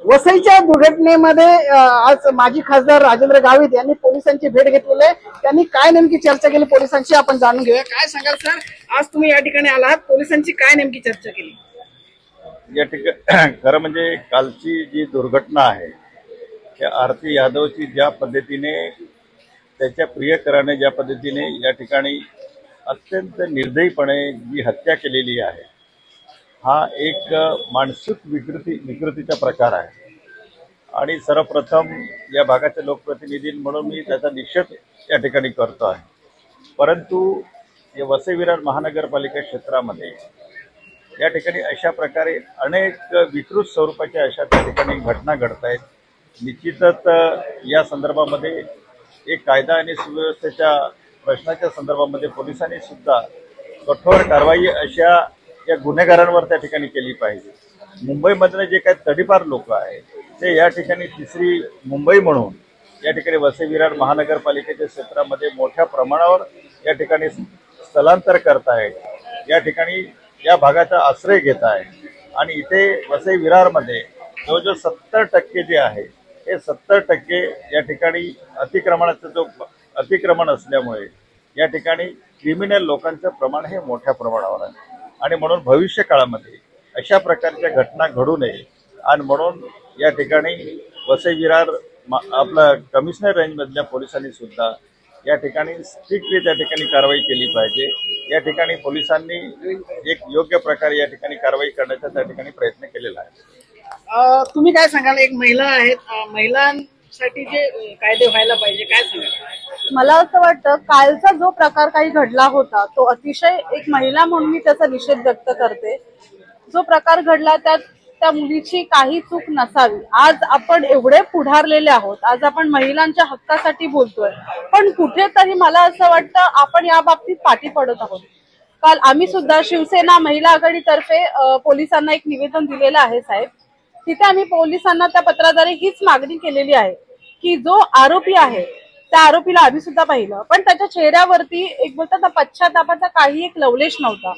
वसईच्या दुर्घटनेमध्ये आज माजी खासदार राजेंद्र गावित यांनी पोलिसांची भेट घेतलेली आहे। त्यांनी काय नेमकी चर्चा केली पोलिसांशी आपण जाणून घेऊया। काय सांगाल सर, आज तुम्ही या ठिकाणी आलात, पोलिसांची काय नेमकी चर्चा केली? या ठिकाणी खरं म्हणजे कालची जी दुर्घटना आहे त्या आरती यादवची ज्या पद्धतीने त्याच्या प्रियकराने ज्या पद्धतीने या ठिकाणी अत्यंत निर्दयीपणे जी हत्या केलेली आहे, हा एक मानसिक विकृतीचा प्रकार आहे। आणि सर्वप्रथम या भागाचे लोकप्रतिनिधी म्हणून मी त्याचा निषेध या ठिकाणी करतो आहे। परंतु या वसई विरार महानगरपालिका क्षेत्रामध्ये या ठिकाणी अशा प्रकारे अनेक विकृत स्वरूपाच्या अशा त्या ठिकाणी घटना घडत आहेत। निश्चितच या संदर्भामध्ये एक कायदा आणि सुव्यवस्थेच्या प्रश्नाच्या संदर्भामध्ये पोलिसांनी सुद्धा कठोर कारवाई अशा या गुन्हेगारांवर त्या ठिकाणी केली पाहिजे। मुंबईमधले जे काही तडीपार लोक आहेत ते या ठिकाणी तिसरी मुंबई म्हणून या ठिकाणी वसई विरार महानगरपालिकेच्या क्षेत्रामध्ये मोठ्या प्रमाणावर या ठिकाणी स्थलांतर करत आहेत, या ठिकाणी या भागाचा आश्रय घेत आहे। आणि इथे वसई विरारमध्ये जवळजवळ 70% जे आहे हे 70% या ठिकाणी अतिक्रमण असल्यामुळे या ठिकाणी क्रिमिनल लोकांचं प्रमाण हे मोठ्या प्रमाणावर आहे। आणि म्हणून भविष्य काळामध्ये अशा प्रकारच्या घटना घडू नये आणि म्हणून या ठिकाणी वसई विरार आपला कमिशनर रेंजमधल्या पोलिसांनी सुद्धा या ठिकाणी स्ट्रिक्टली त्या ठिकाणी कारवाई केली पाहिजे। या ठिकाणी पोलिसांनी एक योग्य प्रकारे या ठिकाणी कारवाई करण्याचा त्या ठिकाणी प्रयत्न केलेला आहे। तुम्ही काय सांगाल, एक महिला आहेत, महिलांसाठी जे कायदे व्हायला पाहिजे, काय सांगाल? मला असं वाटतं कालचा जो प्रकार काही घडला होता तो अतिशय, एक महिला म्हणून मी त्याचा निषेध व्यक्त करते। जो प्रकार घडला त्यात त्या मुलीची काही चूक नसावी। आज आपण एवढे पुढारलेले आहोत, आज आपण महिलांच्या हक्कासाठी बोलतोय, पण कुठेतरी मला असं वाटतं आपण या बाबतीत पाठी पडत आहोत। काल आम्ही सुद्धा शिवसेना महिला आघाडीतर्फे पोलिसांना एक निवेदन दिलेलं आहे साहेब। तिथे आम्ही पोलिसांना त्या पत्राद्वारे हीच मागणी केलेली आहे की जो आरोपी आहे त्या आरोपीला आम्ही सुद्धा पाहिलं, पण त्याच्या चेहऱ्यावरती एक बोलतात ना पश्चातापाचा काही एक लवलेश नव्हता।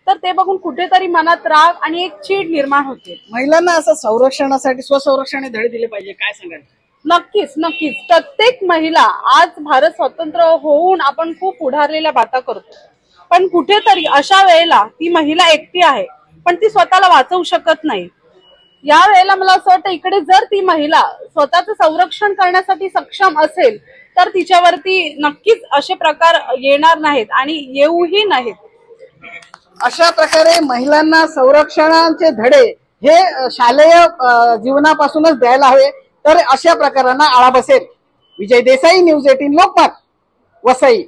तर ते बघून कुठेतरी मनात राग आणि एक चीड निर्माण होते। महिलांना असं संरक्षणासाठी स्वसंरक्षण धडे दिले पाहिजे, काय सांगाल? नक्कीच नक्कीच, प्रत्येक महिला, आज भारत स्वतंत्र होऊन आपण खूप पुढारलेल्या बाता करतो, पण कुठेतरी अशा वेळेला ती महिला एकटी आहे पण ती स्वतःला वाचवू शकत नाही। या वेळेला मला असं वाटतं इकडे जर ती महिला स्वतःचं संरक्षण करण्यासाठी सक्षम असेल तर तिच्यावरती नक्कीच असे प्रकार येणार नाहीत आणि येऊही नाहीत। अशा प्रकारे महिलांना संरक्षणाचे धडे हे शालेय जीवनापासूनच द्यायला हवे, तर अशा प्रकारांना आळा बसेल। विजय देसाई, न्यूज 18 लोकमत, वसई।